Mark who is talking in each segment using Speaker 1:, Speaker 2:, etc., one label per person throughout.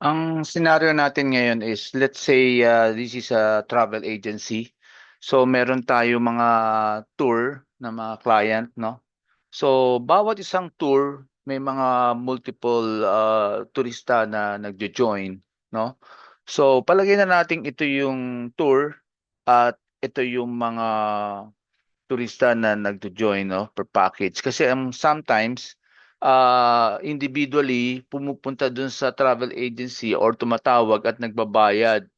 Speaker 1: Ang senaryo natin ngayon is, let's say, this is a travel agency. So, meron tayo mga tour na mga client, no? So, bawat isang tour, may mga multiple turista na nagjo-join, no? So, palagay na natin ito yung tour at ito yung mga turista na nagjo-join, no, per package. Kasi sometimes individually pumupunta dun sa travel agency or tumatawag at nagbabayad.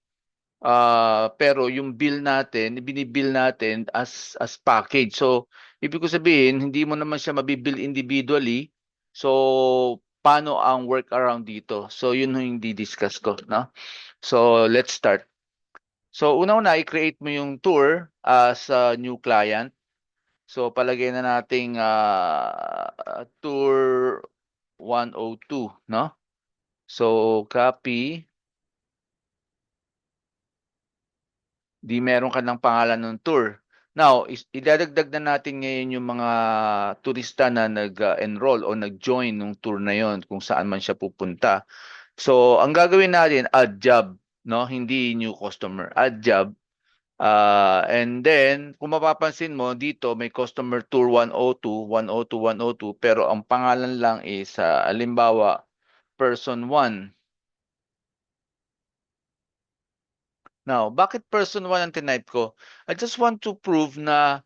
Speaker 1: Pero yung bill natin, binibill natin as package. So, ibig ko sabihin, hindi mo naman siya mabibill individually. So, paano ang workaround dito? So, yun yung di-discuss ko, no? So, let's start. So, una-una, i-create mo yung tour as a new client. So palagay na nating tour 102, no? So copy, di meron ka ng pangalan ng tour. Now, idadagdag na natin ngayon yung mga turista na nag-enroll o nag-join ng tour na yon kung saan man siya pupunta. So, ang gagawin natin, add job, no? Hindi new customer, add job. And then, kung mapapansin mo, dito may customer tour 102, 102, 102, pero ang pangalan lang is, halimbawa, person 1. Now, bakit person 1 ang tinype ko? I just want to prove na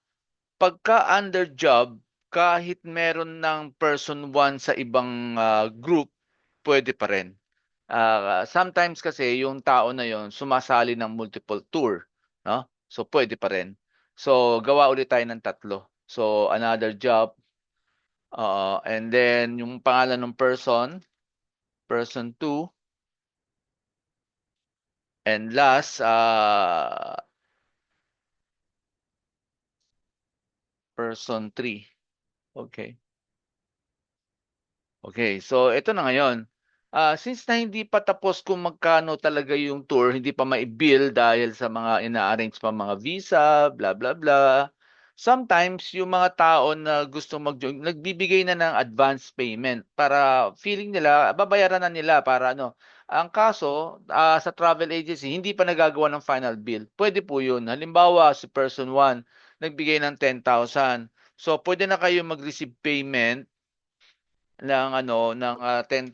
Speaker 1: pagka under job, kahit meron ng person 1 sa ibang group, pwede pa rin. Sometimes kasi yung tao na yon sumasali ng multiple tour, no? So pwede pa rin. So gawa ulit tayo ng tatlo. So another job, and then yung pangalan ng person, person 2, and last person 3. Okay. Okay, so ito na ngayon. Since na hindi pa tapos kung magkano talaga yung tour, hindi pa mai-bill dahil sa mga ina-arrange pa mga visa, bla bla bla. Sometimes yung mga tao na gusto mag-join, nagbibigay na ng advance payment para feeling nila babayaran na nila para ano. Ang kaso, sa travel agency hindi pa nagagawa ng final bill. Pwede po 'yun. Halimbawa, si person 1 nagbigay ng 10,000. So pwede na kayo mag-receive payment ng ano ng 10,000,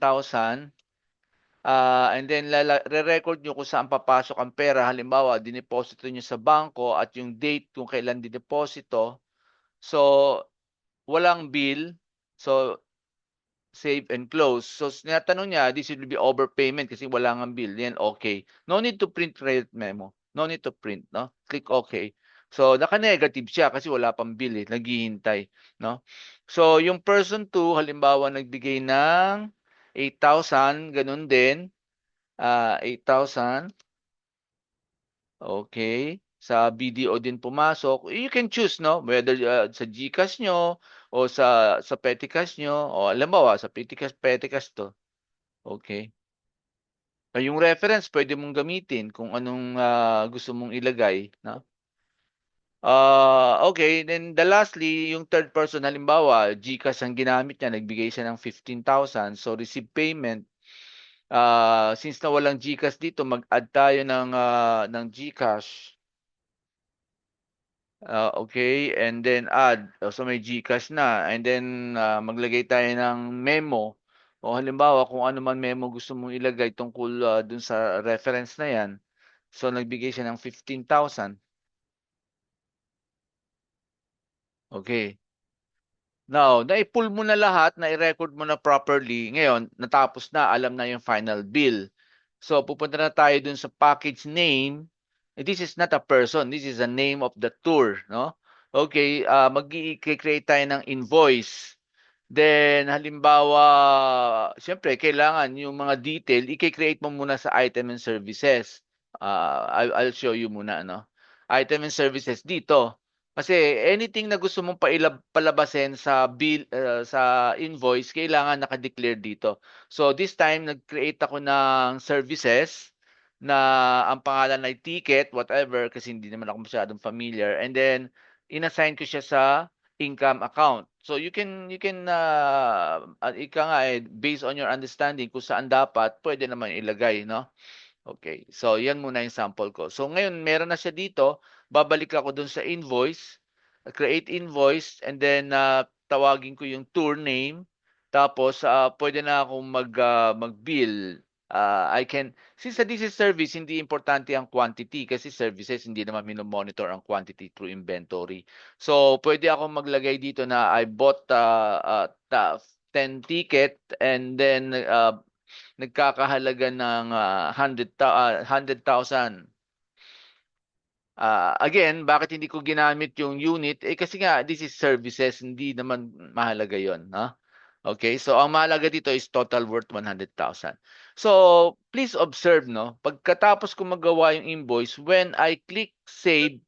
Speaker 1: and then re-record nyo kung saan papasok ang pera. Halimbawa, dineposito nyo sa bangko at yung date kung kailan dineposito. So, walang bill. So, save and close. So, tinatanong niya, this will be overpayment kasi wala ngang bill. Yan, okay. No need to print credit memo. No need to print, no? Click okay. So, naka-negative siya kasi wala pang bill eh. Naghihintay, no? So, yung person 2, halimbawa, nagbigay ng 8,000, ganun din. 8,000. Okay. Sa BDO din pumasok. You can choose, no? Whether sa GCash nyo o sa Petcash nyo. O alam mo, sa Petcash to. Okay. Yung reference, pwede mong gamitin kung anong gusto mong ilagay. No? Okay. Then the lastly, yung third person, halimbawa, GCash ang ginamit niya, nagbigay siya ng 15,000. So, receive payment. Since na walang GCash dito, mag-add tayo ng GCash. Okay, and then add. So may GCash na. And then maglagay tayo ng memo. O halimbawa, kung ano man memo gusto mong ilagay tungkol dun sa reference na yan. So nagbigay siya ng 15,000. Okay. Now, na-pull mo na lahat, na-record mo na properly. Ngayon, natapos na, alam na yung final bill. So, pupunta na tayo dun sa package name. This is not a person. This is the name of the tour, no? Okay, mag-i-create tayo ng invoice. Then, halimbawa, siyempre, kailangan yung mga detail, i-create mo muna sa item and services. I'll show you muna, no? Item and services dito. Kasi anything na gusto mong palabasin sa bill, sa invoice, kailangan naka-declare dito. So this time nag-create ako ng services na ang pangalan ay ticket, whatever, kasi hindi naman ako masyadong familiar. And then inassign ko siya sa income account. So you can ika nga based on your understanding kung saan dapat pwede naman ilagay, no? Okay. So yan muna yung sample ko. So ngayon meron na siya dito, babalik ako dun sa invoice, create invoice, and then tawagin ko yung tour name. Tapos pwede na akong mag-bill. I can, since this is service, hindi importante ang quantity kasi services hindi naman monitor ang quantity through inventory. So pwede ako maglagay dito na I bought 10 ticket, and then nagkakahalaga ng 100,000. Again, bakit hindi ko ginamit yung unit? Kasi nga, this is services, hindi naman mahalaga yon, no? Okay, so ang mahalaga dito is total worth 100,000. So, please observe, no? Pagkatapos ko magawa yung invoice, when I click save,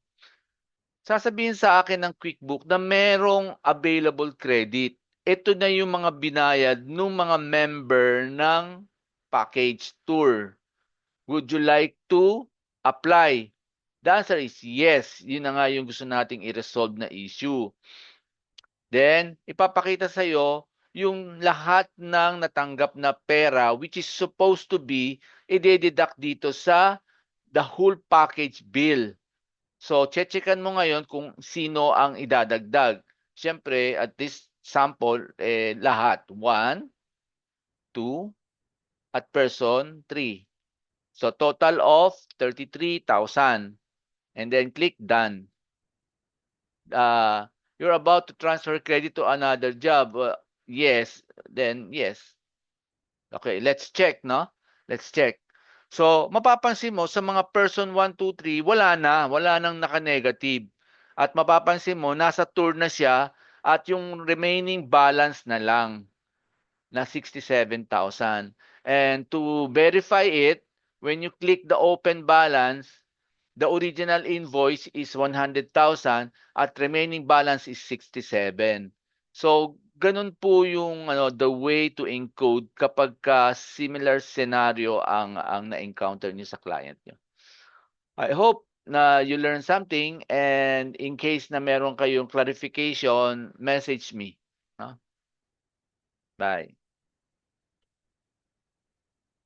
Speaker 1: sasabihin sa akin ng QuickBook na merong available credit. Ito na yung mga binayad ng mga member ng package tour. Would you like to apply? The answer is yes. Yun na nga yung gusto nating i-resolve na issue. Then, ipapakita sa iyo yung lahat ng natanggap na pera which is supposed to be i-deduct dito sa the whole package bill. So, checkan mo ngayon kung sino ang idadagdag. Siyempre, at this sample, lahat. 1, 2, at person, 3. So, total of 33,000. And then click done. You're about to transfer credit to another job. Yes, then yes. Okay, let's check, no? Let's check. So, mapapansin mo sa mga person 1, 2, 3, wala nang naka-negative. At mapapansin mo, nasa tour na siya at yung remaining balance na lang na 67,000. And to verify it, when you click the open balance, the original invoice is 100,000 at remaining balance is 67. So, ganun po yung the way to encode kapag similar scenario ang na-encounter niyo sa client niyo. I hope na you learn something, and in case na meron kayong clarification, message me. No? Bye.